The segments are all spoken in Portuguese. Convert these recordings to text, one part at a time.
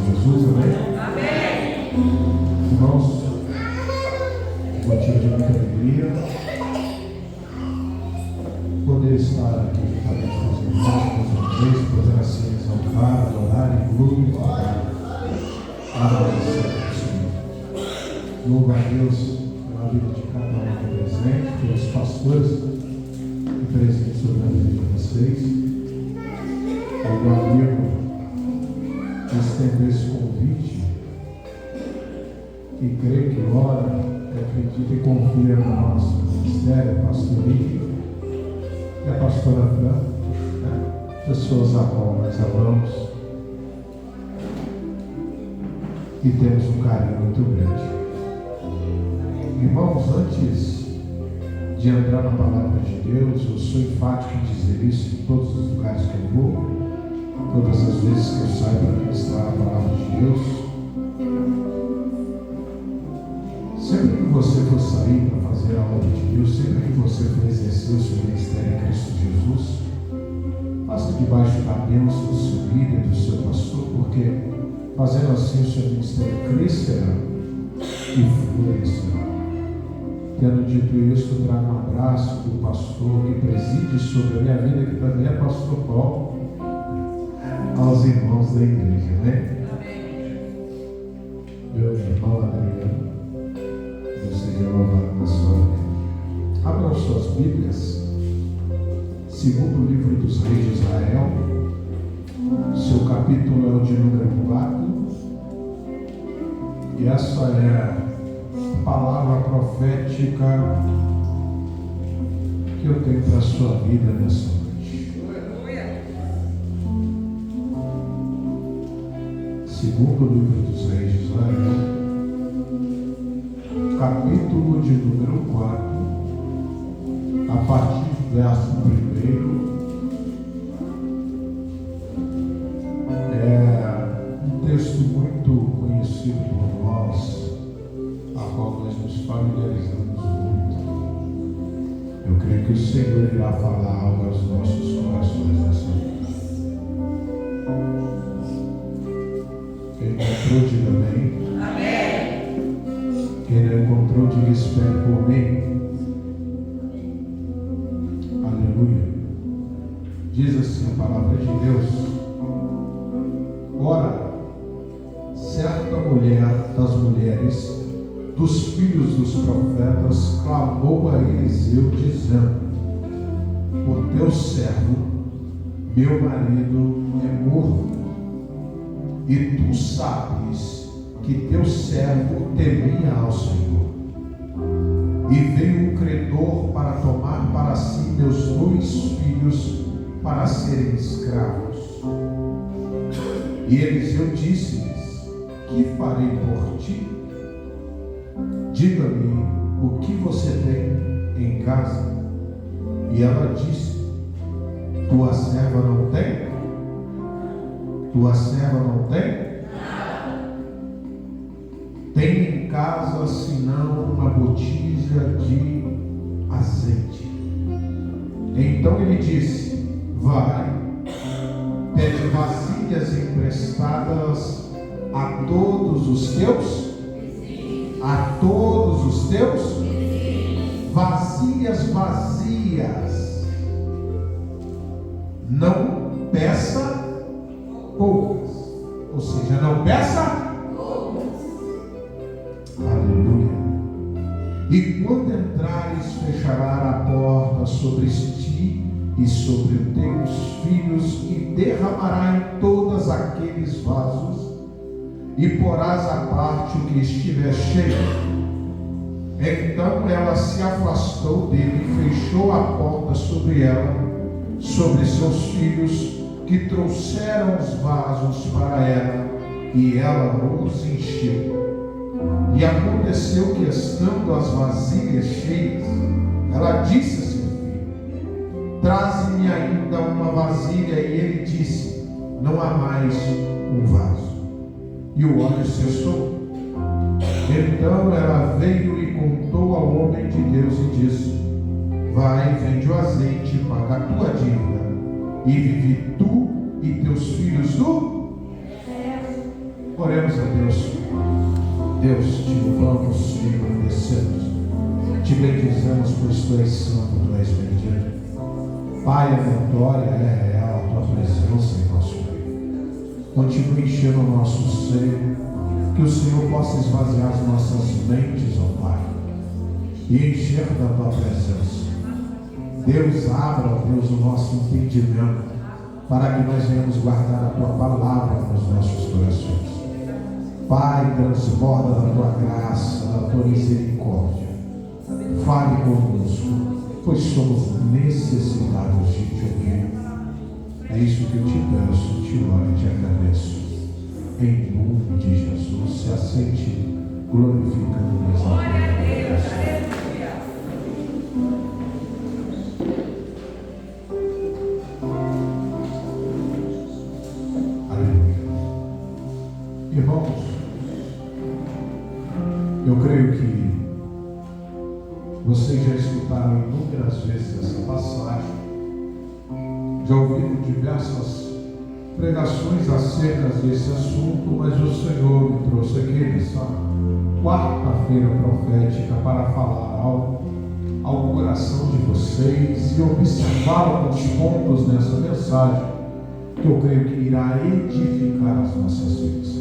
Jesus, amém? Amém. Irmãos, motivo de muita alegria poder estar aqui juntamente com os irmãos, com os irmãos, poder assim exaltar, adorar e glorificar a nossa Senhor. Louvo a Deus pela vida de cada um aqui presente, pelos pastores que presentes sobre a vida de vocês. Ao meu amigo estender esse convite e creio que ora, acredita e confia no nosso ministério, pastorinho e a pastora Fran, pessoas a qual nós amamos e temos um carinho muito grande. Irmãos, antes de entrar na palavra de Deus, eu sou enfático em dizer isso em todos os lugares que eu vou, todas as vezes que eu saio para ministrar a palavra de Deus. Sempre que você for sair para fazer a obra de Deus, sempre que você for exercer o seu ministério em Cristo Jesus, faça debaixo da bênção do seu líder, do seu pastor, porque fazendo assim o seu ministério crescerá e florescerá. Tendo dito isso, eu trago um abraço do pastor que preside sobre a minha vida, que também é pastor Paulo, aos irmãos da igreja, né? Meu irmão Adriano, Deus seja louvado na sua vida. Abram suas Bíblias, segundo livro dos reis de Israel, seu capítulo é o de número 4, e essa é a palavra profética que eu tenho para a sua vida nessa noite. Segundo livro dos reis de Israel, capítulo de número 4, a partir do verso 1, é um texto muito conhecido por nós, a qual nós nos familiarizamos muito. Eu creio que o Senhor irá falar algo aos nossos corações nessa noite. Quem encontrou, diga amém. Amém. Quem não encontrou, diga espere por mim. Aleluia. Diz assim a palavra de Deus: ora, certa mulher das mulheres dos filhos dos profetas clamou a Eliseu, dizendo: o teu servo, meu marido, é morto, e tu sabes que teu servo temia ao Senhor. E veio um credor para tomar para si meus 2 filhos para serem escravos. E Eliseu disse-lhes: que farei por ti? Diga-me o que você tem em casa. E ela disse: tua serva não tem? Tua serva não tem? Tem em casa senão uma botija de azeite. Então ele disse: vai, pede vasilhas emprestadas a todos os teus, vasilhas vazias. Não peça poucas, ou seja, não peça poucas. Aleluia. E quando entrares, fechará a porta sobre ti e sobre teus filhos, e derramará em todos aqueles vasos, e porás à parte o que estiver cheio. Então ela se afastou dele e fechou a porta sobre ela, sobre seus filhos, que trouxeram os vasos para ela, e ela os encheu. E aconteceu que, estando as vasilhas cheias, ela disse a seu filho: traze-me ainda uma vasilha. E ele disse: não há mais um vaso. E o óleo cessou. Então ela veio e contou ao homem de Deus e disse: vai, vende o azeite, paga a tua dívida, e vive tu e teus filhos do. Oremos a Deus. Deus, te louvamos, te agradecemos, te bendizemos, pois tu és santo, tu és bendito. Pai, a vitória é real, a tua presença em nosso meio. Continue enchendo o nosso seio, que o Senhor possa esvaziar as nossas mentes, ó Pai, e encher da tua presença. Deus, abra, ó Deus, o nosso entendimento, para que nós venhamos guardar a tua palavra nos nossos corações. Pai, transborda da tua graça, da tua misericórdia. Fale conosco, pois somos necessitados de te ouvir. É isso que eu te peço, te oro e te agradeço. Em nome de Jesus, se aceite glorificando Deus. Glória a Deus. Aleluia. Irmãos, eu creio que vocês já escutaram inúmeras vezes essa passagem, já ouviram diversas pregações acerca desse assunto, mas o Senhor me trouxe aqui nessa quarta-feira profética para falar ao coração de vocês e observar alguns pontos nessa mensagem que eu creio que irá edificar as nossas vidas.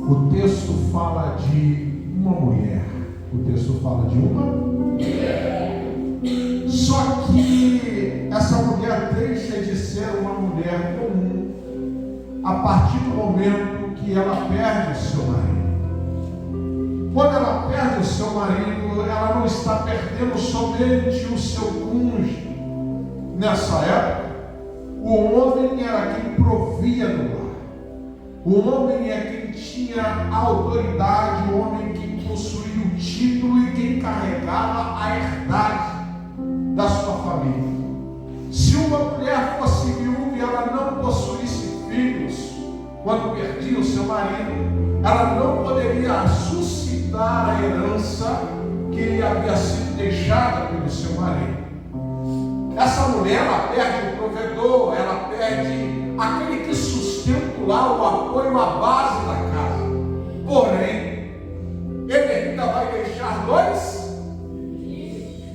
O texto fala de uma mulher. O texto fala de uma mulher. Só que essa mulher deixa de ser uma mulher comum a partir do momento que ela perde o seu marido. Quando ela perde o seu marido, ela não está perdendo somente o seu cônjuge. Nessa época, o homem era quem provia do lar. O homem é quem tinha a autoridade, o homem que possuía o título e quem carregava a herdade da sua família. Se uma mulher fosse viúva e ela não possuísse filhos, quando perdia o seu marido, ela não poderia suscitar a herança que lhe havia sido deixada pelo seu marido. Essa mulher, ela perde o provedor, ela perde aquele que sustenta o lar, o apoio, a base da casa. Porém, ele ainda vai deixar dois?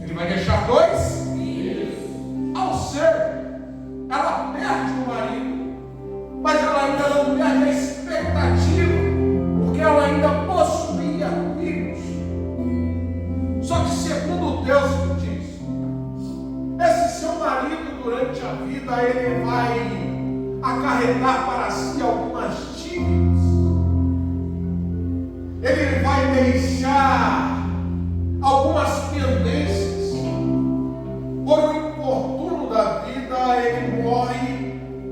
Ele vai deixar dois? Ao ser, ela perde o marido, mas ela ainda não perde a expectativa, porque ela ainda possuía filhos. Só que segundo o texto diz, esse seu marido durante a vida, ele vai acarretar para si algumas dívidas. Ele vai deixar algumas pendências. Por um infortúnio da vida, ele morre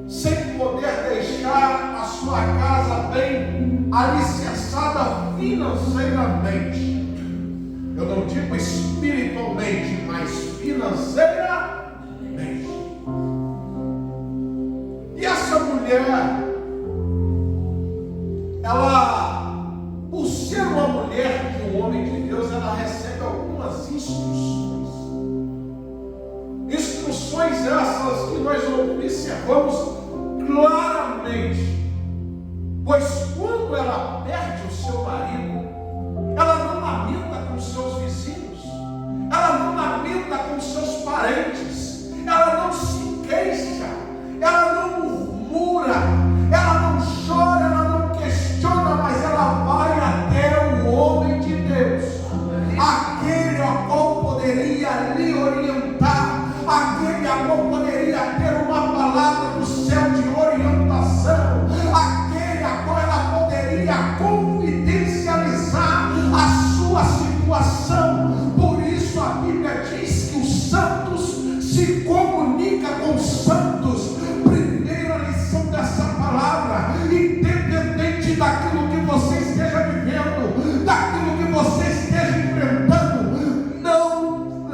sem poder deixar a sua casa bem alicerçada financeiramente. Eu não digo espiritualmente, mas financeiramente. E essa mulher, ela, por ser uma mulher de um homem de Deus, ela recebe algumas instruções. Instruções essas que nós observamos claramente. Pois quando ela perde o seu marido, ela não lamenta com seus vizinhos, ela não lamenta com seus parentes, ela não se queixa, ela não murmura, ela não chora, ela não questiona, mas ela vai até o homem de Deus, aquele a qual poderia lhe orientar, aquele a qual poderia ter uma palavra do céu de orientação, aquele a qual ela poderia confidencializar a sua situação. Por isso a Bíblia diz que os santos se comunicam com os santos. Primeira lição dessa palavra: independente daquilo que você esteja vivendo, daquilo que você esteja enfrentando,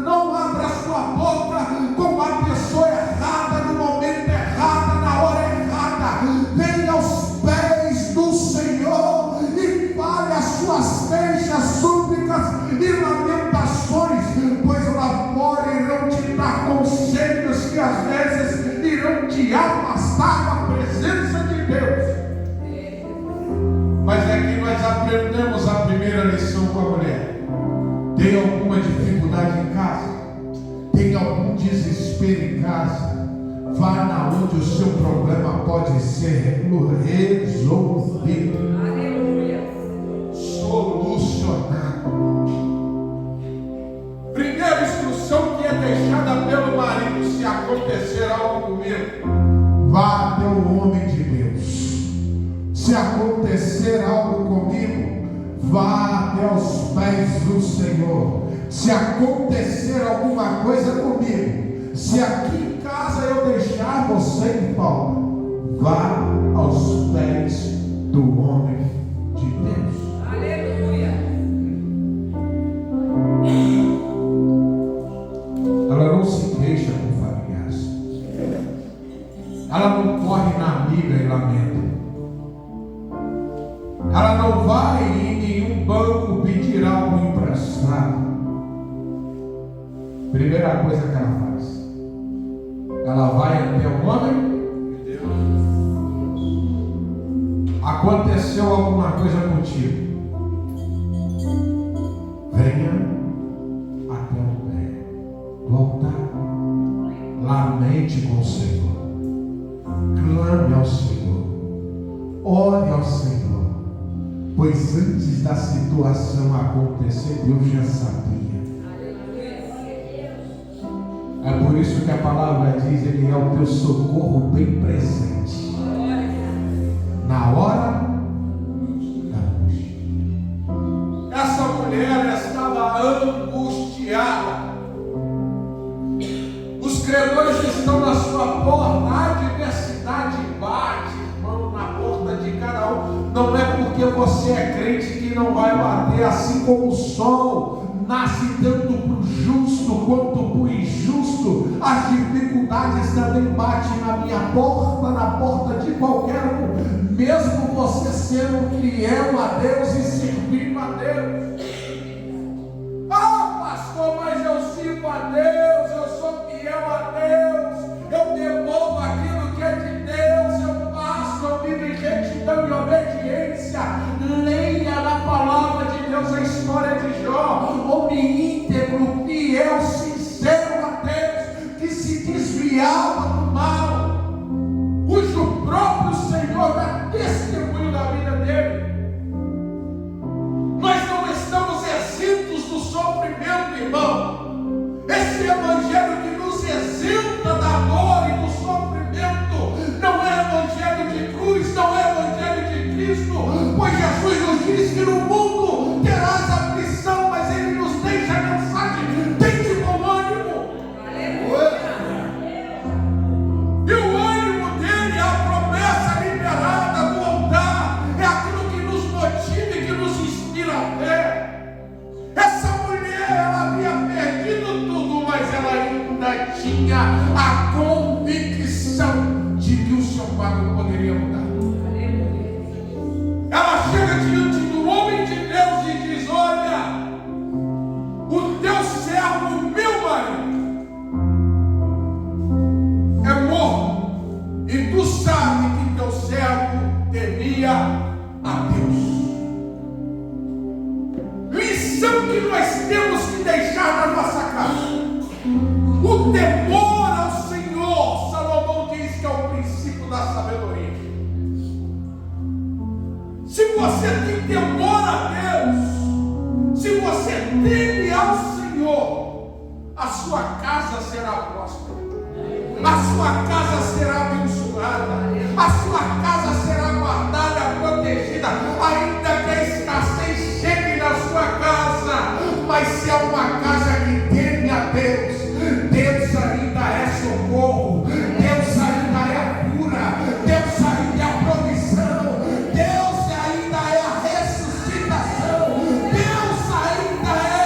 não abra sua boca com a pessoa errada, no momento errado, na hora errada. Venha aos pés do Senhor e fale as suas queixas, súplicas e lamentações, pois lá fora irão te dar conselhos que às vezes irão te afastar da presença de Deus. aprendemos a primeira lição com a mulher. Tem alguma dificuldade em casa? Tem algum desespero em casa? Vá na onde o seu problema pode ser resolvido. Aleluia. Solucionado. Primeira instrução que é deixada pelo marido: se acontecer algo comigo, vá até o homem de Deus. Se acontecer algo comigo, vá até os pés do Senhor. Se acontecer alguma coisa comigo, se aqui em casa eu deixar você em falta, vá aos pés do homem de Deus. Aleluia. Ela não se queixa com familiares. Ela não corre na amiga e lamenta. Ela não vai em nenhum banco pedir algo emprestado. Primeira coisa que ela faz, ela vai até o homem de Deus. Aconteceu alguma coisa contigo, venha até o pé do altar, lamente com o Senhor, clame ao Senhor, ore ao Senhor, pois antes da situação acontecer, Deus já sabia. É por isso que a palavra diz: Ele é o teu socorro bem presente na hora da angústia. Essa mulher estava angustiada. Os credores estão na sua porta, a adversidade bate, irmão, na porta de cada um. Não é porque você é crente que não vai bater, assim como o sol nasce tanto para o justo quanto para o injusto. As dificuldades também batem na minha porta, na porta de qualquer um, mesmo você sendo fiel a Deus e servindo a Deus. Ah, pastor, mas eu sirvo a Deus, eu sou fiel a Deus, eu devolvo aquilo que é de Deus, eu passo, eu vivo em retidão e obediência. Leia na palavra de Deus a história de Jó, homem íntegro, fiel, sincero a Deus, que se desviava do mal, cujo próprio Senhor dá testemunho da vida dele. Nós não estamos exentos do sofrimento, irmão. Esse evangelho que nos exenta da dor e do sofrimento não é evangelho de cruz, não é evangelho de Cristo, pois Jesus nos diz que no mundo terás aflição, mas Ele nos deixa a mensagem: tem de bom ânimo. E o ânimo dele é a promessa liberada do altar, é aquilo que nos motiva e que nos inspira a fé. Essa mulher, ela havia perdido tudo, mas ela ainda tinha a convicção de que o seu quadro poderia mudar. Ela chega diante do homem de Deus e diz: olha, o teu servo, meu marido, é morto, e tu sabe que teu servo temia a Deus. Lição que nós temos que deixar na nossa casa: o temor ao Senhor. Salomão diz que é o princípio da sabedoria. Se você tem temor a Deus, se você teme ao Senhor, a sua casa será próspera, a sua casa será abençoada, a sua casa será guardada, protegida, ainda que a escassez chegue na sua casa. Mas se é uma casa que teme a Deus, Deus ainda é socorro, Deus ainda é a cura, Deus ainda é a provisão, Deus ainda é a ressuscitação, Deus ainda é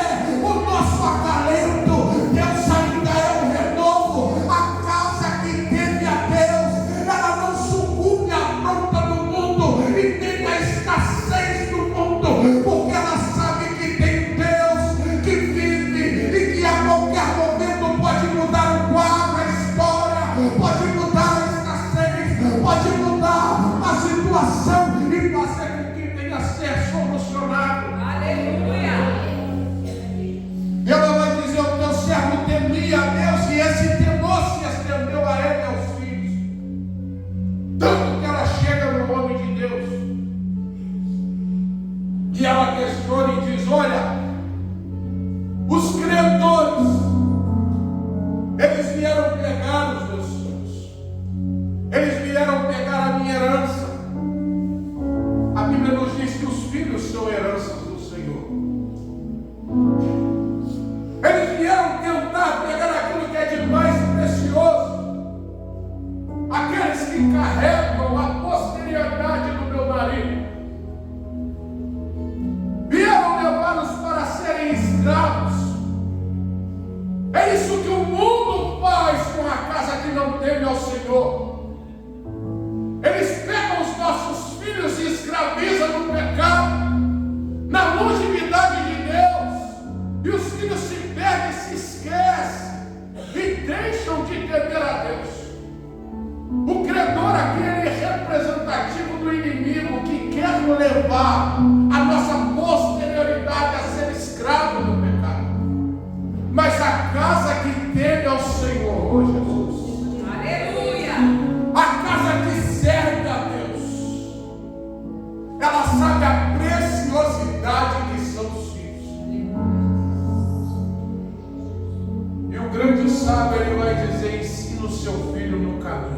o nosso acalento, Deus ainda é o renovo. A casa que teme a Deus, ela não sucumbe à afronta do E ela questiona e diz: olha, os credores, eles vieram pegar os meus filhos, eles vieram pegar a minha herança. A Bíblia nos diz que os filhos são heranças do Senhor. Eles vieram tentar pegar aquilo que é de mais precioso, aqueles que carregam a posterioridade do meu marido. Vieram levá-los para serem escravos. É isso que o mundo faz com a casa que não teme ao Senhor. Eles pegam os nossos filhos e escravizam no pecado, na longevidade de Deus, e os filhos se perdem, se esquecem e deixam de temer a Deus. O credor aqui ele é representativo do inimigo que quer levar a nossa posterioridade a ser escravo do pecado. Mas a casa que teme ao Senhor, oh Jesus, Aleluia! a casa que serve a Deus, ela sabe a preciosidade que são os filhos. E o grande sábio ele vai dizer: ensina o seu filho no caminho.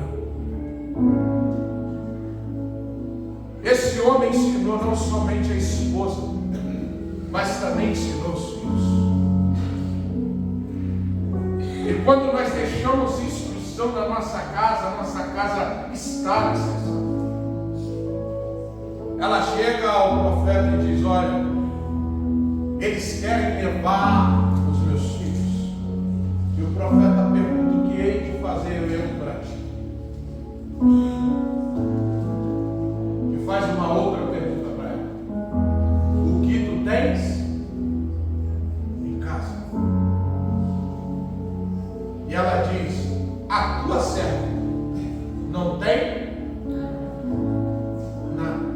Esse homem ensinou não somente a esposa, mas também ensinou os filhos. E quando nós deixamos instrução na nossa casa está necessária. Ela chega ao profeta e diz: olha, eles querem levar os meus filhos. E o profeta pergunta: o que hei de fazer eu para ti? E faz uma outra pergunta para ela: o que tu tens em casa? E ela diz: a tua serva não tem nada.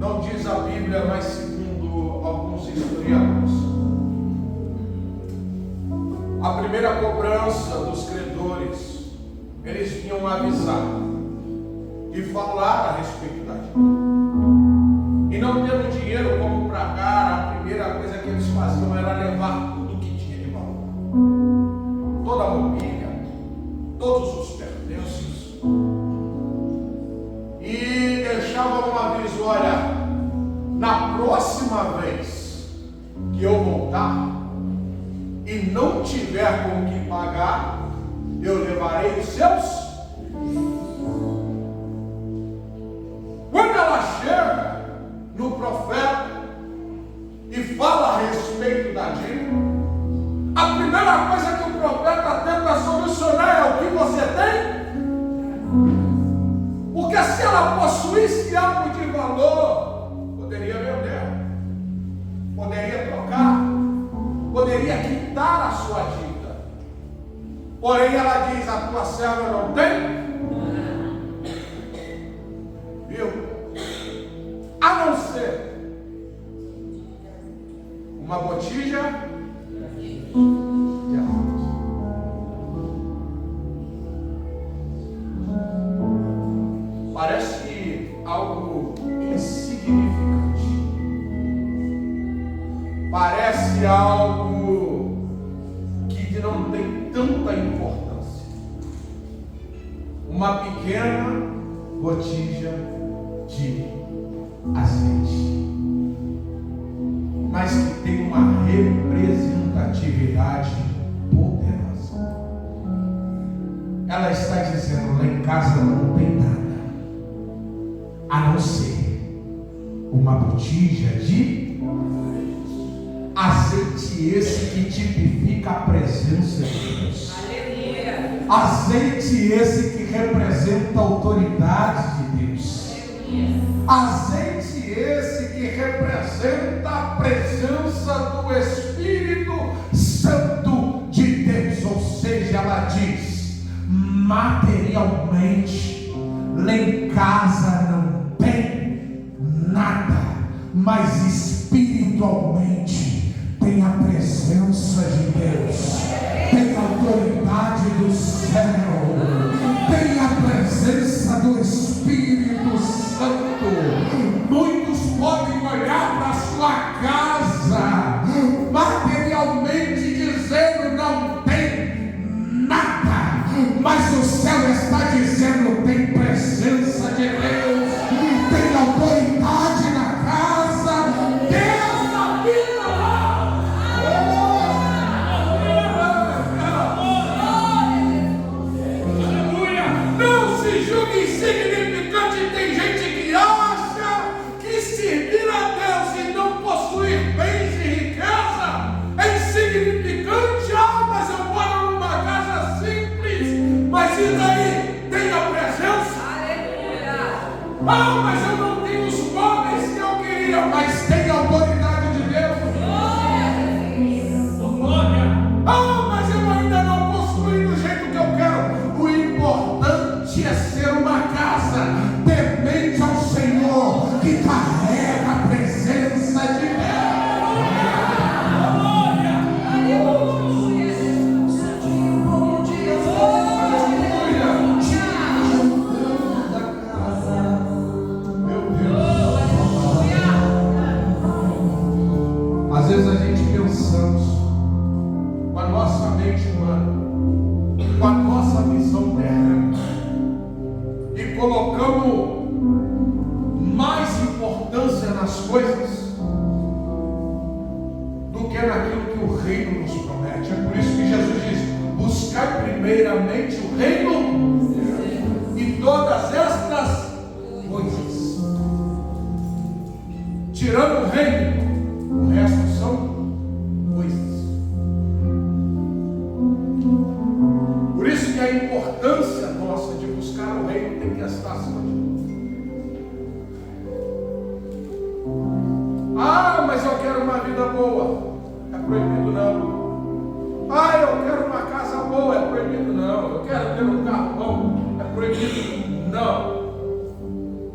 Não diz a Bíblia, mas segundo alguns historiadores, a primeira cobrança dos credores, eles vinham avisar e falar a respeito da dívida. E não tendo dinheiro como pagar, a primeira coisa que eles faziam era levar tudo que tinha de valor, toda a mobília, todos os pertences, e deixavam um aviso: olha, na próxima vez que eu voltar e não tiver com o que pagar, eu levarei os seus. Quando ela chega no profeta e fala a respeito da dívida, a primeira coisa que o profeta tenta solucionar é: o que você tem? Porque se ela possuísse algo de valor, poderia vender, poderia trocar, poderia quitar a sua dívida. Porém ela diz: a tua serva não tem? Viu? A não ser uma botija de arroz. Parece algo insignificante. Parece algo que não tem tanta importância. Uma pequena botija de azeite, mas que tem uma representatividade poderosa. Ela está dizendo: lá em casa não tem nada, a não ser uma botija de azeite, esse que tipifica a presença de Deus. Aleluia! Azeite esse que representa a autoridade de Deus. Azeite esse que representa a presença do Espírito Santo de Deus. Ou seja, ela diz: materialmente, lá em casa não tem nada, mas espiritualmente tem a presença de Deus, tem a autoridade do céu, tem a presença do Espírito Santo. Ah, mas eu não tenho os móveis que eu queria, mas tem a autoridade de Deus. Ah, mas eu ainda não construí do jeito que eu quero. O importante é ser uma casa temente ao Senhor, que carrega a presença de Deus. Às vezes a gente pensamos com a nossa mente humana, com a nossa visão terrena, e colocamos mais importância nas coisas do que naquilo que o reino nos promete. É por isso que Jesus diz: buscai primeiramente o reino e todas estas coisas. Tirando o reino, o resto são coisas. Por isso que a importância nossa de buscar o reino tem que estar acima de tudo. Ah, mas eu quero uma vida boa. É proibido não. Ah, eu quero uma casa boa. É proibido não. Eu quero ter um carro bom. É proibido não.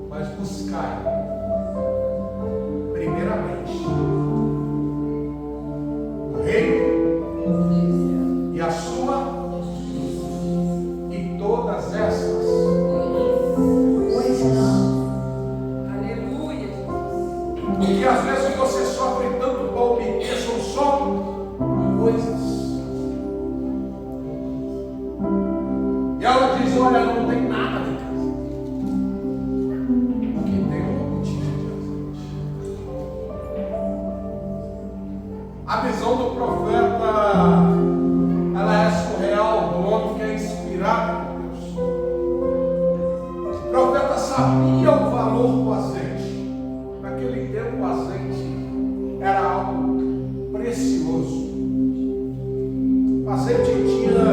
Mas buscar primeiramente o reino e a sua, e todas essas coisas. Aleluia. Porque às vezes você sofre tanto para obter, são só coisas. E ela diz: olha, não tem nada de casa. O que tem é uma botija de azeite. A visão do profeta, ela é surreal, do homem que é inspirado por Deus. O profeta sabia o valor do azeite. Naquele tempo o azeite era algo precioso. O azeite tinha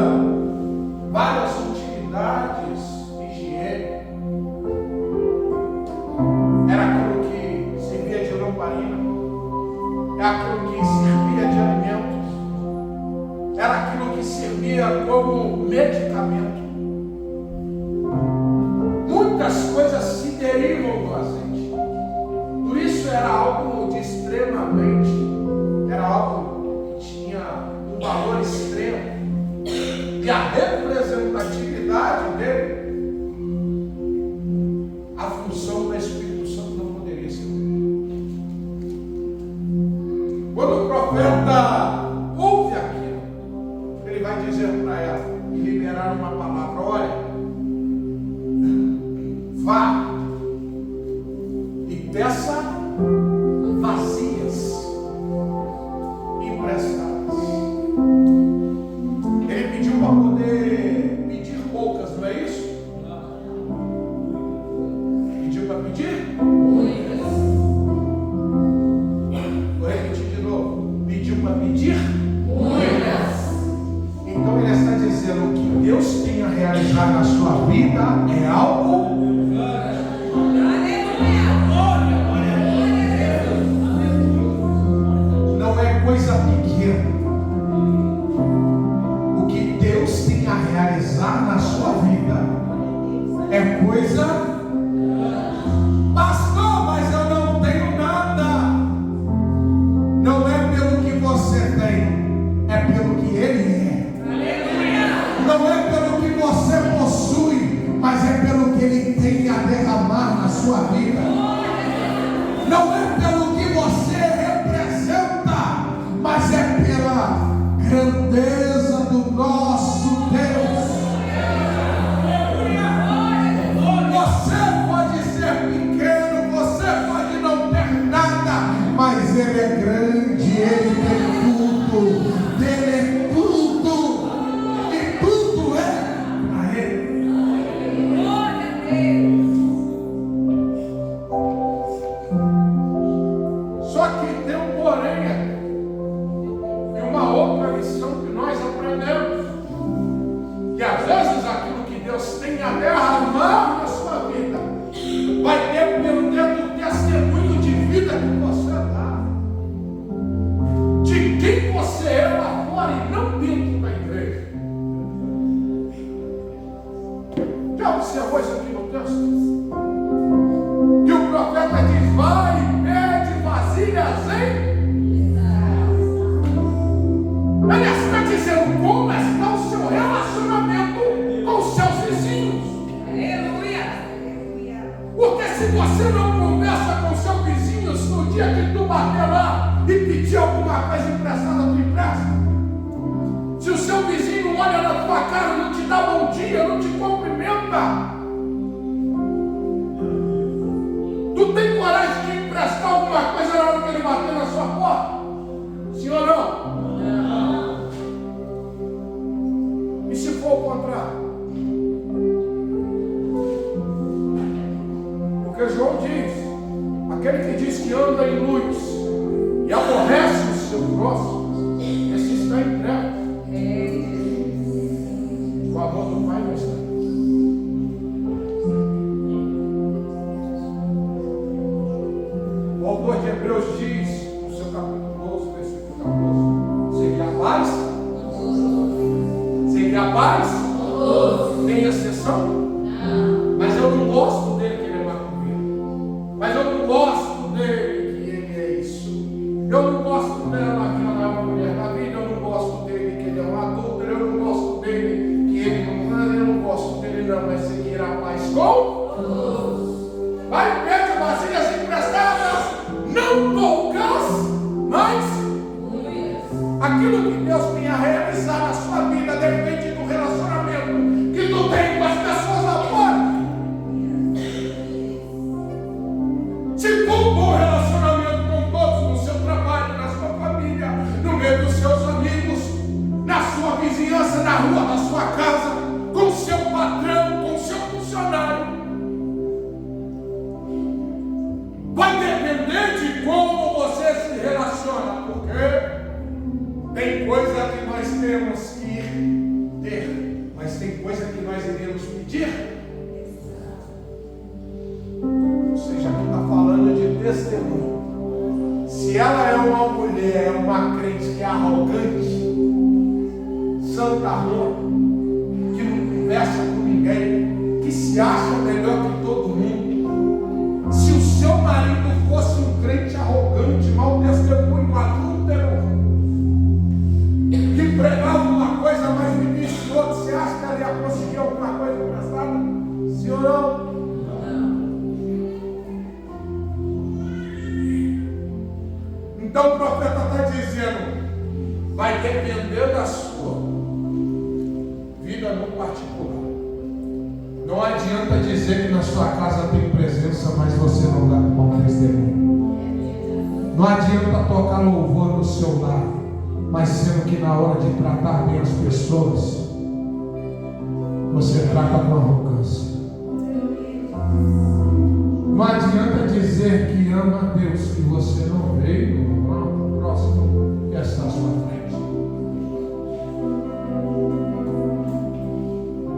várias utilidades higiênicas. Era aquilo que servia de lamparina, é aquilo que servia de alimentos, era aquilo que servia como medicamento. Muitas coisas se derivam do azeite. Por isso era algo de extremamente, era algo que tinha um valor extremo. E a representatividade dele, a função do Espírito Santo não poderia ser. Quando o profeta ouve aquilo, ele vai dizer para ela e liberar uma palavra. se você não conversa com seu vizinho, se no dia que tu bater lá e pedir alguma coisa emprestada, tu empresta. Se o seu vizinho olha na tua cara, não te dá bom dia, não te cumprimenta, tu tem coragem de emprestar alguma coisa na hora que ele bater na sua porta? Sim ou não? Não. E se for o contrário? Porque João diz, aquele que diz que anda em luz e aborrece o seu próximo, esse está em trevas. O amor do Pai não está. O autor de Hebreus diz, no seu capítulo 12, versículo 14, seria a paz? Seria a paz? Tem exceção? Não. Mas eu não gosto dele que ele é macumbeiro. Mas eu não gosto dele que ele é isso. Eu não gosto dela que ela é uma mulher da vida. Eu não gosto dele que ele é um adulto. Eu não gosto dele que ele não anda. Eu não gosto dele não. Mas seguir a paz com Deus. Vai, pede vasilhas emprestadas, não poucas, mas aquilo que Deus tenha realizado na sua vida depende do relacionamento que tu tem com as pessoas lá fora. Se for um bom relacionamento com todos, no seu trabalho, na sua família, no meio dos seus amigos, na sua vizinhança, na rua, na sua casa, com o seu patrão, com o seu funcionário, vai depender de como você se relaciona, porque tem coisa que nós temos que ter, mas tem coisa que nós iremos pedir. Ou seja, aqui está falando de testemunho. Se ela é uma mulher, é uma crente que é arrogante, santa rua, que não conversa com ninguém, que se acha melhor que todo mundo, se o seu marido fosse um crente arrogante, mau testemunho, adúltero, que pregava uma coisa, mas vivia em outra, você acha que ela ia conseguir alguma coisa emprestada? Sim ou não? Então o profeta está dizendo, vai depender da sua vida no particular. Não adianta dizer que na sua casa tem presença, mas você não dá bom testemunho. Não adianta tocar louvor no seu lar, mas sendo que na hora de tratar bem as pessoas, você trata com arrogância. Não adianta dizer que ama a Deus, que você não veio no próximo que está à sua frente.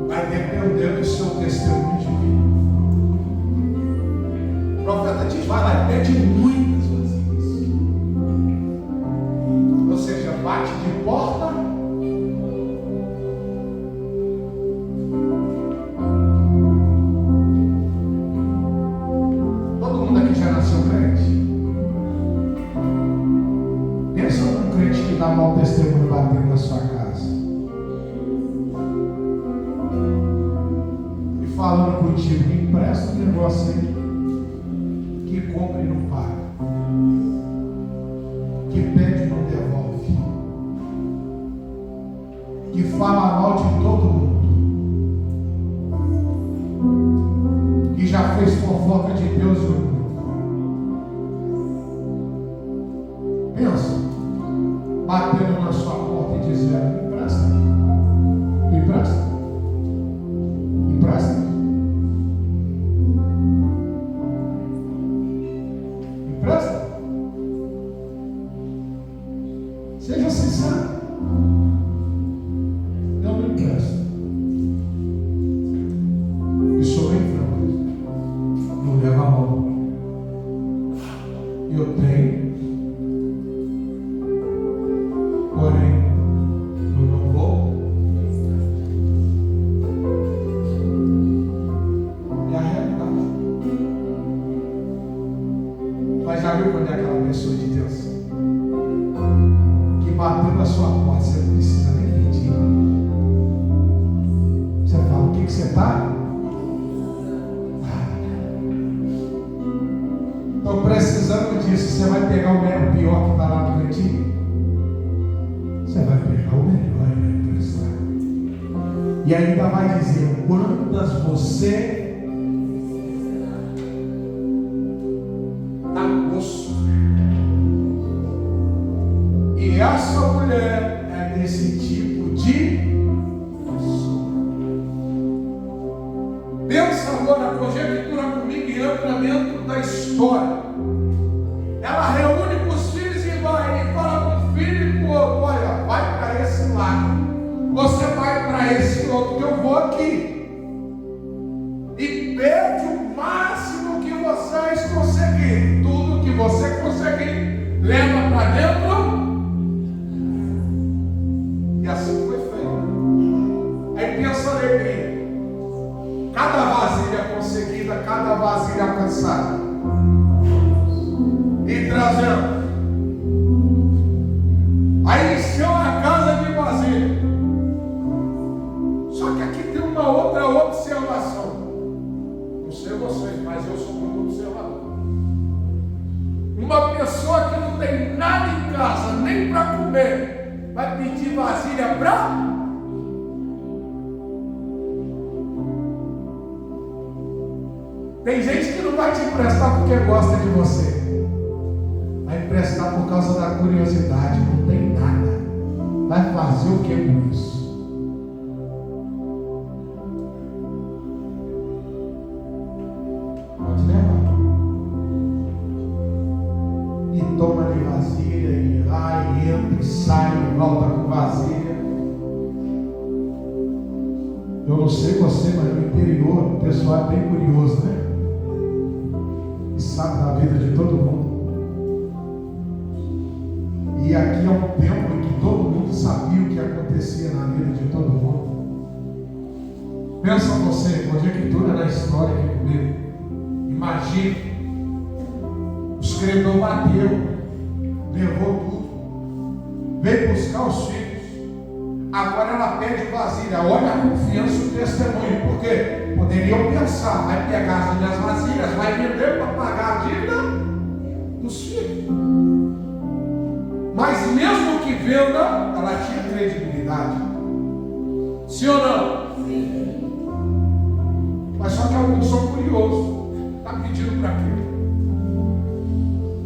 Vai depender do seu testemunho de vida. O profeta diz, vai lá e pede muitas vasilhas. Ou seja, bate de porta. Todo mundo aqui já nasceu crente? Pensa num crente que dá mau testemunho batendo na sua casa. Falando contigo, me empresta um negócio aí, que compra e não paga, que pede e não devolve, que fala mal de todo mundo, que já fez fofoca de Deus e o mundo. Pensa, batendo na sua porta e dizendo, me empresta, me empresta, me empresta. Seja sincero. Eu não empresto. E sou bem franco. Não leva a mão. Eu tenho. Porém, eu não vou. É a realidade. Mas já viu quando é aquela pessoa de Deus? Bateu na sua porta, você não precisa nem pedir. Você fala, o que você está? Estou precisando disso. Você vai pegar o melhor, pior que está lá no cantinho? Você vai pegar o melhor e vai emprestar. E ainda vai dizer: quantas você dá gosto. E essa mulher é desse tipo de pessoa. Pensa agora, conjectura comigo e entra dentro da história. Ela reúne com os filhos e vai e fala com o filho: pô, olha, vai para esse lado, você vai para esse outro, que eu vou aqui. E pede o máximo que vocês conseguirem. Tudo que você conseguir, leva para dentro. E assim foi feito. Aí pensa a alegria. Cada vasilha conseguida, cada vasilha alcançada. E trazendo. Aí encheu a casa de vasilha. Só que aqui tem uma outra observação. Não sei vocês, mas eu sou muito observador. Uma pessoa que não tem nada em casa, nem para comer, vai pedir vasilha para... Tem gente que não vai te emprestar porque gosta de você. Vai emprestar por causa da curiosidade. Não tem nada. Vai fazer o que com isso? Pode levar. E toma de vasilha, e vai, e entra, e sai, e volta com vasilha. Eu não sei você, mas no interior o pessoal é bem curioso, né? E sabe da vida de todo mundo. E aqui é um tempo em que todo mundo sabia o que acontecia na vida de todo mundo. Pensa você, conjectura na história aqui comigo. Imagine, o escritor bateu, levou tudo, veio buscar os filhos. Agora ela pede vasilha. Olha a confiança e o testemunho, porque poderiam pensar: vai pegar as minhas vasilhas, vai vender para pagar a dívida dos filhos. Mas mesmo que venda, ela tinha credibilidade. Sim ou não? Sim. Mas só que alguns são curiosos. Está pedindo para quê?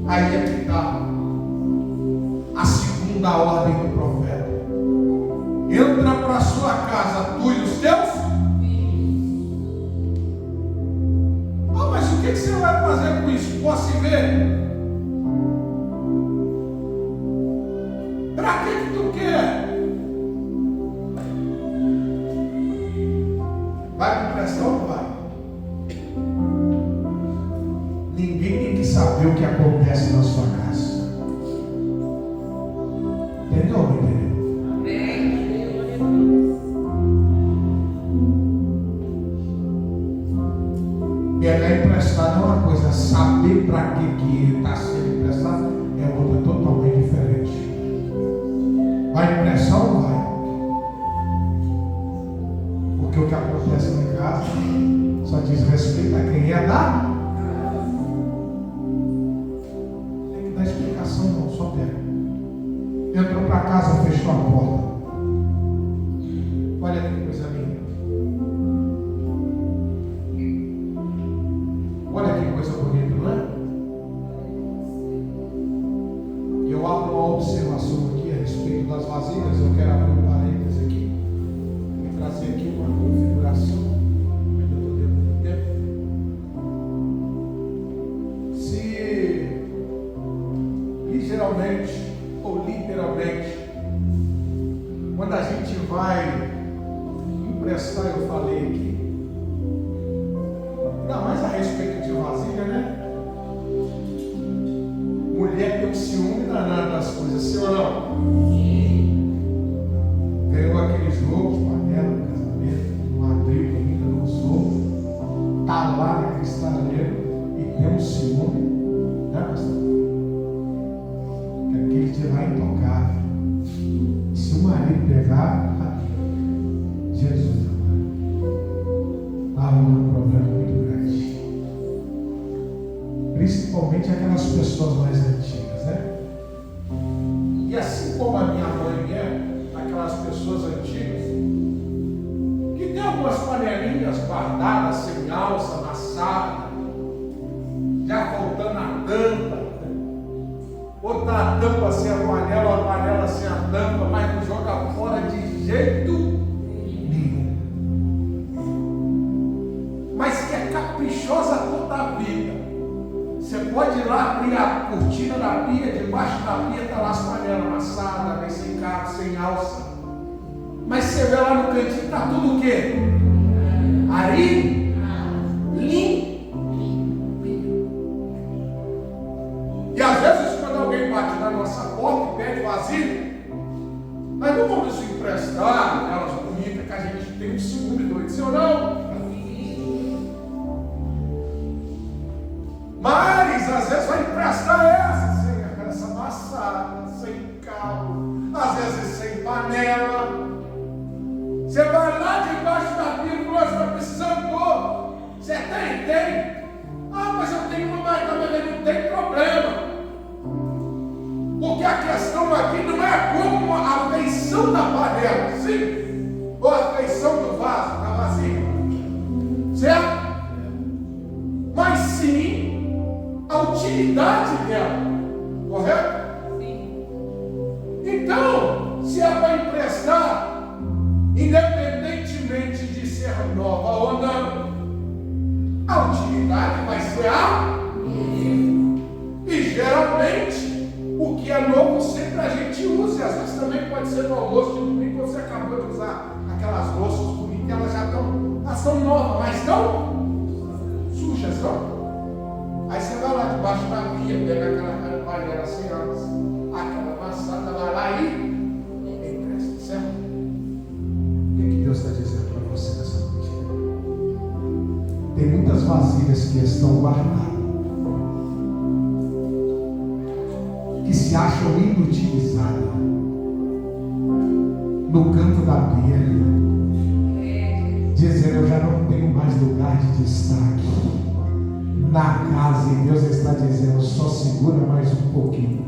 Aí é que está a segunda ordem do profeta. Entra para a sua casa, tu e os teus filhos. Ah, mas o que você vai fazer com isso? Posso ver? Para que tu quer? Vai me emprestar ou não vai? Ninguém tem que saber o que acontece na sua casa. Entendeu ou não entendeu? Pegar emprestado é uma coisa, saber para que ele está sendo emprestado é outra totalmente diferente. Vai emprestar ou não vai? Porque o que acontece em casa só diz respeito a quem é da. Tem que dar explicação, não, só pega. Entrou para casa, fechou a porta. Olha que coisa linda. Olha que coisa bonita, não é? Eu abro uma observação aqui a respeito das vasilhas. Eu quero abrir um parênteses aqui e trazer aqui uma configuração. Ainda estou dentro do tempo. Se ligeiramente ou literalmente, quando a gente vai emprestar, eu falei aqui, ainda mais a respeito de vasilha, né? Mulher tem um ciúme danado das coisas, sim ou não? Ganhou aqueles loucos, panela no casamento, não abriu ainda, não usou, está lá na cristaleira e tem um ciúme, né, pastor? Que aquele de lá é intocável. Se o marido pegar, Jesus amado, está arrumando um problema muito grande. principalmente aquelas pessoas mais antigas, né? E assim como a minha mãe é, aquelas pessoas antigas, que tem algumas panelinhas guardadas, sem alça, amassadas, já faltando a tampa, outra tampa sem a panela sem a tampa, mas não joga fora de jeito nenhum. Mas que é caprichosa toda a vida. Você pode ir lá abrir a cortina da pia, debaixo da pia está lá as panelas amassadas, vem sem cabo, sem alça. Mas você vê lá no cantinho, está tudo o quê? Ari? Lim? E às vezes quando alguém bate na nossa porta e pede vasilha, nós não vamos emprestar aquelas bonitas que a gente tem um ciúme doido, sim ou não? Mas às vezes vai emprestar essa amassada, sem cabo, às vezes sem panela. Você vai lá debaixo da pia e fala, você está precisando pôr. Você tem? Ah, mas eu tenho uma mais também, não tem problema. Porque a questão aqui não é como a feição da panela, sim? Ou a feição do vaso, da vasilha. Certo? Mas sim a utilidade dela, correto? Sim. Então, se é para emprestar, independentemente de ser nova ou não, a utilidade vai ser a mesma. E geralmente, o que é novo sempre a gente usa, e às vezes também pode ser no almoço de domingo, você acabou de usar aquelas louças bonitas, elas já estão novas, mas estão sujas, não? Aí você vai lá debaixo da pia, pega aquela panela sem alça, aquela amassada, vai lá e empresta, certo? O que Deus está dizendo para você nessa noite? Tem muitas vasilhas que estão guardadas, que se acham inutilizadas no canto da pia, dizendo, eu já não tenho mais lugar de destaque na casa, e Deus está dizendo, só segura mais um pouquinho,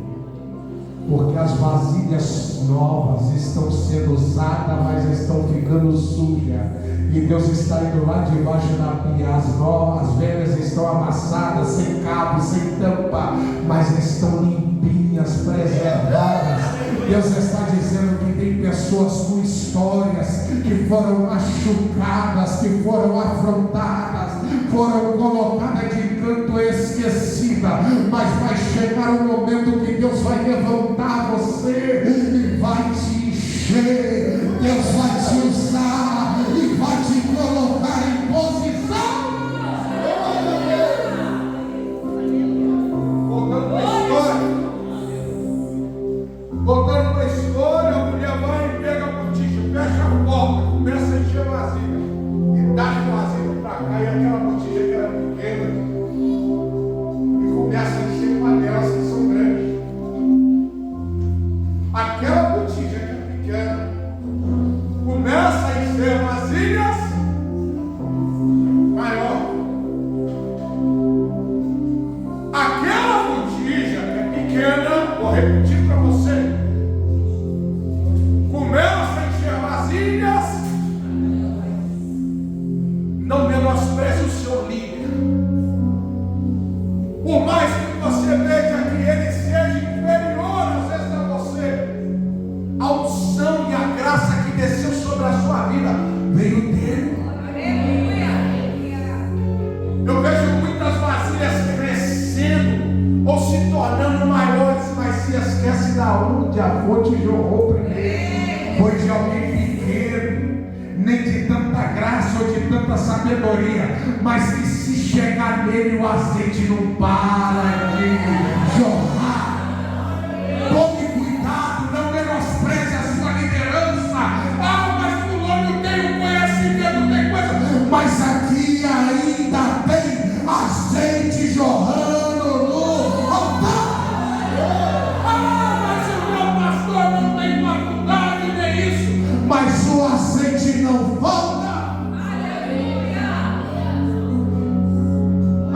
porque as vasilhas novas estão sendo usadas, mas estão ficando sujas, e Deus está indo lá debaixo da pia, as novas, as velhas estão amassadas, sem cabo, sem tampa, mas estão limpinhas, preservadas. Deus está dizendo que tem pessoas com histórias que foram machucadas, que foram afrontadas, foram colocadas de canto esquecida, mas vai chegar um momento que Deus vai levantar você e vai te encher, Deus vai te usar e vai te colocar em posição. Voltando para a história, a mulher vai e pega a botija, fecha a porta, começa a encher a vasilha e dá a vasilha para cá, e aquela botija que era pequena e começa a encher panelas que são grandes. Aquela botija que é pequena começa a encher vasilhas maior. Aquela botija que é pequena, vou repetir para você, começa a encher vasilhas. Não menospreze o seu líder. Por mais que você veja que ele seja inferior às vezes a você, a unção e a graça que desceu sobre a sua vida veio dele. Eu vejo muitas vasilhas crescendo ou se tornando maiores, mas se esquece da onde a fonte jorrou primeiro. Foi de alguém pequeno, nem de tanta graça ou de tanta sabedoria, mas que se chegar nele o azeite não para de jorrar. Tome cuidado, não menospreze a sua liderança. Ah, mas fulano tem um conhecimento, tem coisa, mas aqui ainda tem azeite jorrando no altar. Ah, mas o meu pastor não tem faculdade nem isso, mas o azeite não falta.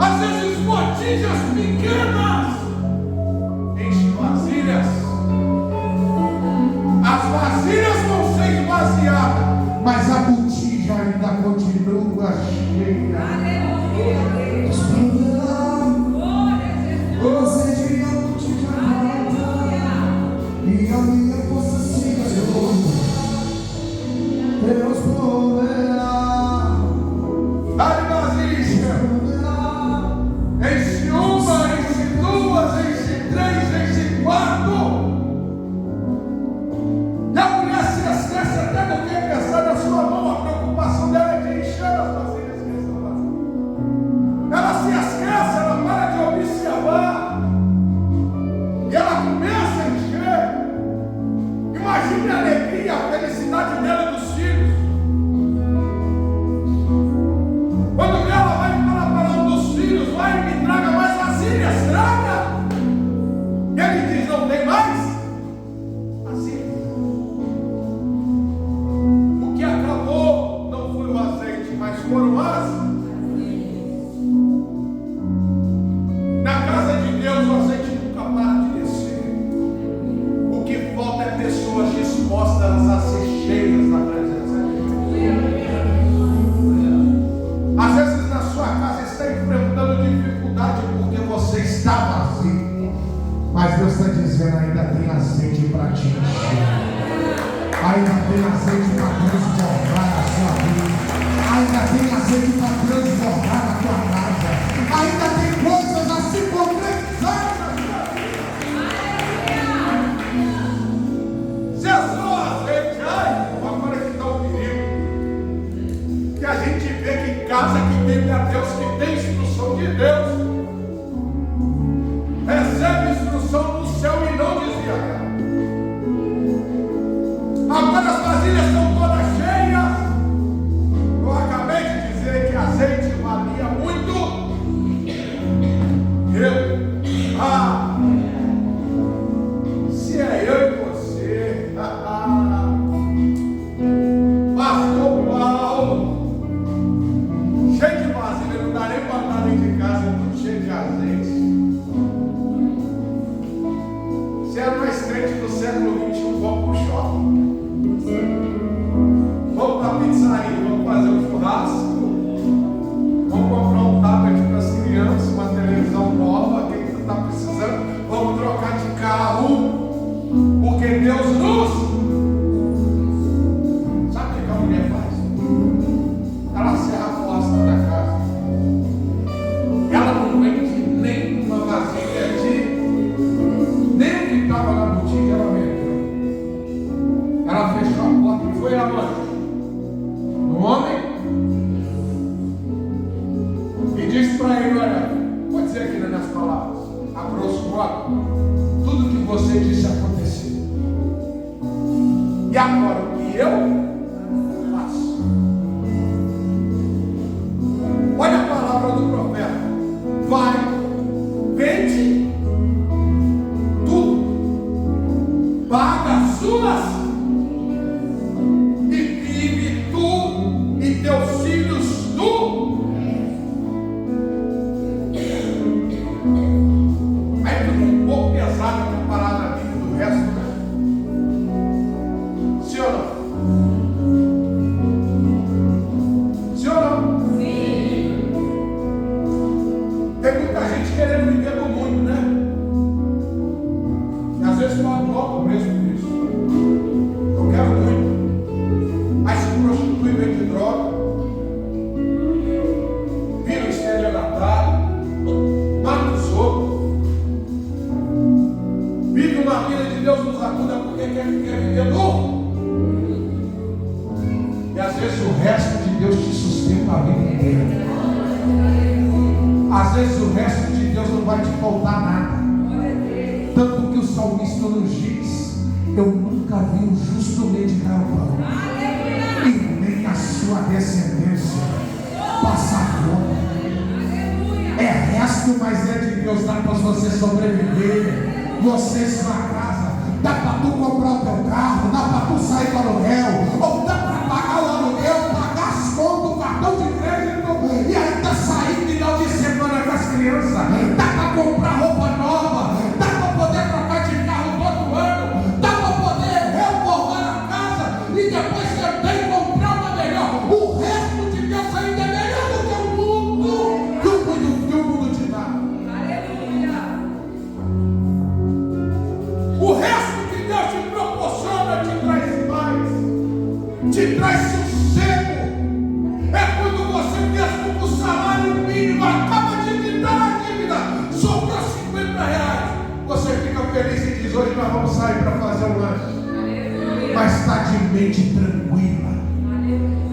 Às vezes motiva botijas pequenas, enche vasilhas. As vasilhas vão ser esvaziadas, mas a botija ainda continua cheia. Aleluia. Você tinha a botija e a minha força se gastou. Deus proverá. dá-lhe vasilha. Enche uma, enche duas, enche três, enche quatro. E a mulher se esquece até do que é pensar na sua mão. A preocupação dela é de encher as vasilhas que estão vazias. Ela se esquece, ela para de observar. E ela começa a encher. Imagine a alegria, a felicidade dela e dos filhos. Quando ela vai para um dos filhos, vai e me traga mais vasilhas, traga. E ele diz, não tem mais vasilhas. O que acabou não foi o azeite, mas foram as. Na casa de Deus o azeite nunca para de descer. O que falta é pessoas dispostas a ser cheias da presença de Deus. Às vezes na sua casa está enfrentando dificuldade porque você está vazio. Mas Deus está dizendo, ainda tem azeite para te encher. Ainda tem azeite para transbordar a sua vida. Ainda tem azeite para transbordar a tua casa. Ainda tem coisas a se concretizar na sua vida. Se é só azeite, ai, agora que está o perigo. Que a gente vê que casa que teme a Deus, que tem instrução de Deus, recebe instrução do céu e não desvia dela. Agora as vasilhas estão todas cheias. Eu acabei de dizer que azeite valia muito. Se é eu e você, pastor Paulo, cheio de vasilha, não dá nem para andar dentro de casa, tudo cheio de azeite. Se é mais crente do século XXI, vamos para o shopping. Vamos para a pizzaria, vamos fazer um churrasco. Vamos comprar um tablet para as crianças, uma televisão nova, quem está precisando. Vamos trocar de carro, porque Deus nos. Sabe o que a mulher faz? Ela serra a porta da casa. Ela não vende nenhuma vasilha de. Nem o que estava na botija ela vendeu. Ela fechou a porta e foi aonde? No homem. E disse para ele, olha, pode dizer aqui nas minhas palavras, a grosso modo, tudo que você disse aconteceu. E agora o que eu faço? Olha a palavra do profeta. Vai, vende tudo, paga as suas e vive tu e teus filhos tu. Aí fica um pouco pesado comparado a vida do resto, né? Sim ou não? Sim ou não? Sim. Tem muita gente querendo viver do mundo, né? E às vezes pagam alto preço por isso. Eu quero muito. Aí se prostitui, vende droga, vira um estelionatário, mata os outros. Vive uma vida de Deus nos acuda porque quer viver do. E às vezes o resto de Deus te sustenta a vida inteira. Às vezes o resto de Deus não vai te faltar nada. Tanto que o salmista nos diz, eu nunca vi um justo mendigar o pão, e nem a sua descendência passar fome. É resto, mas é de Deus, dá para você sobreviver. Você, sua casa, dá para tu comprar o teu carro, dá para tu sair do aluguel, ou dá para pagar o aluguel, pagar as contas, o cartão de crédito, e ainda sair final de semana com as crianças. dá para comprar roupa nova, dá para poder trocar de carro todo ano, dá para poder reformar a casa e depois também comprar uma melhor. O resto de Deus ainda é melhor do que o mundo, que o mundo te dá. O resto que Deus te proporciona te traz paz, te traz sossego. É quando você mesmo com o salário mínimo acaba de quitar a dívida, sobrou R$50. Você fica feliz e diz: hoje nós vamos sair para fazer um lanche. Mas está de mente tranquila.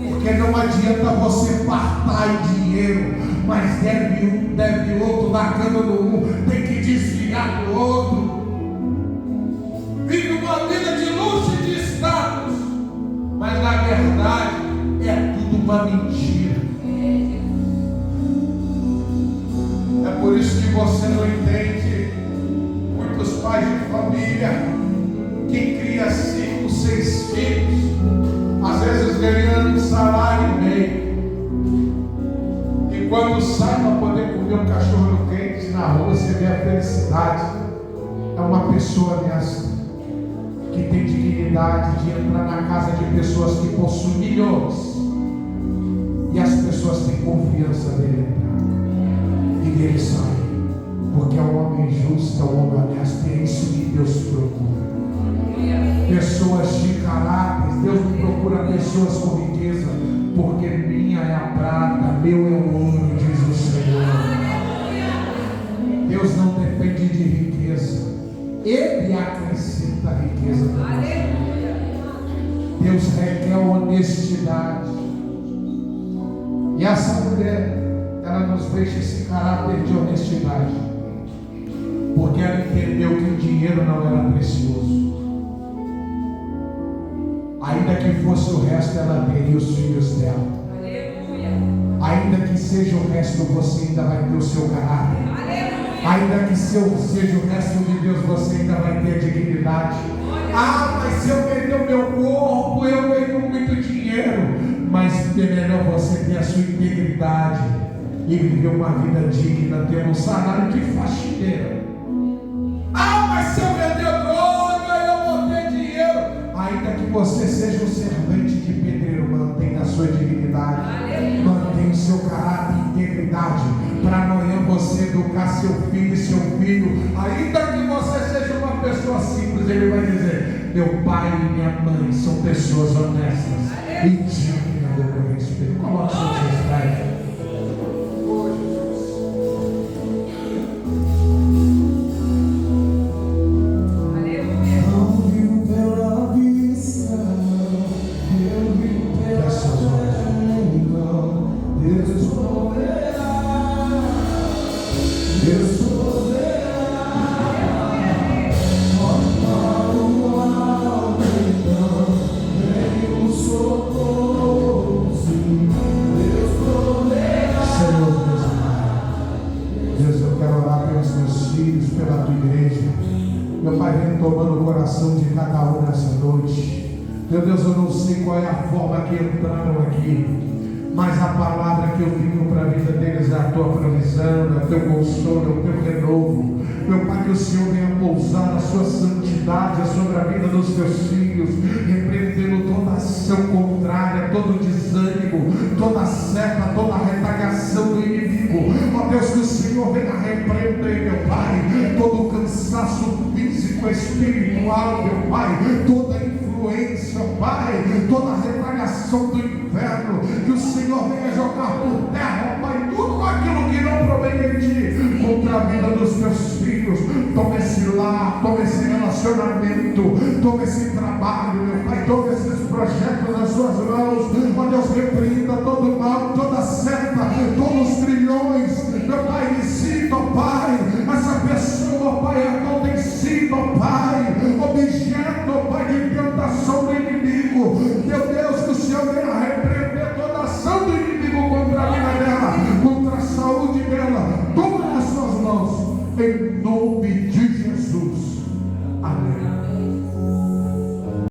Porque não adianta você fartar em dinheiro, mas deve um, deve outro, na cama do um, tem que desviar do outro. Vive uma vida de luxo e de status, mas na verdade é tudo uma mentira. É por isso que você não entende muitos pais de família que cria 5, 6 filhos, às vezes ganhando um salário e meio, e quando sai para poder comer um cachorro quente na rua, você vê a felicidade. É uma pessoa honesta que tem dignidade de entrar na casa de pessoas que possuem milhões, e as pessoas têm confiança dele entrar e dele sair, porque é um homem justo, é um homem honesto, e é isso que Deus procura. Pessoas de caráter. Deus não procura pessoas com riqueza, porque minha é a prata, meu é o ouro, diz o Senhor. Deus não depende de riqueza, Ele acrescenta a riqueza para você. Deus requer honestidade. E essa mulher, ela nos deixa esse caráter de honestidade, porque ela entendeu que o dinheiro não era precioso. Ainda que fosse o resto, ela teria os filhos dela. Ainda que seja o resto, você ainda vai ter o seu caráter. Ainda que seja o resto de Deus, você ainda vai ter dignidade. Ah, mas se eu vender o meu corpo, eu ganho muito dinheiro. Mas é melhor você ter a sua integridade e viver uma vida digna, ter um salário de faxineira. Ah, mas se eu vender droga, eu vou ter dinheiro. Ainda que você seja um servente de pedreiro, mantenha a sua dignidade, mantenha o seu caráter e integridade, para amanhã você educar seu filho e seu filho. Ainda que você seja uma pessoa simples, ele vai dizer: meu pai e minha mãe são pessoas honestas e dignas do meu respeito. Coloque seus pés. De cada um nessa noite. Meu Deus, eu não sei qual é a forma que entraram aqui, mas a palavra que eu tenho para a vida deles é a tua provisão, é o teu consolo, é o teu renovo. Meu Pai, que o Senhor venha pousar a sua santidade sobre a vida dos teus filhos, repreendendo toda ação contrária, todo desânimo, toda seta, toda retaliação do inimigo. Ó Deus, que o Senhor venha repreender, meu Pai, todo cansaço físico, espiritual, meu Pai, toda influência, Pai, toda retaliação do inferno, que o Senhor venha jogar por terra, Pai, tudo aquilo que não provém de Ti, contra a vida dos teus filhos. Toma esse lar, toma esse relacionamento, toma esse trabalho, meu Pai, toma esses projetos nas suas mãos. Ó Deus, repreenda todo mal, toda seta, todos os trilhões, meu Pai, ensina, ó Pai, essa pessoa, ó Pai, a qual tem sido, ó Pai, objeto, ó Pai, de tentação do inimigo. Meu Deus, que o Senhor venha repreender toda ação do inimigo contra a vida dela, contra a saúde dela. Toma nas suas mãos, em nome de Jesus. Amém.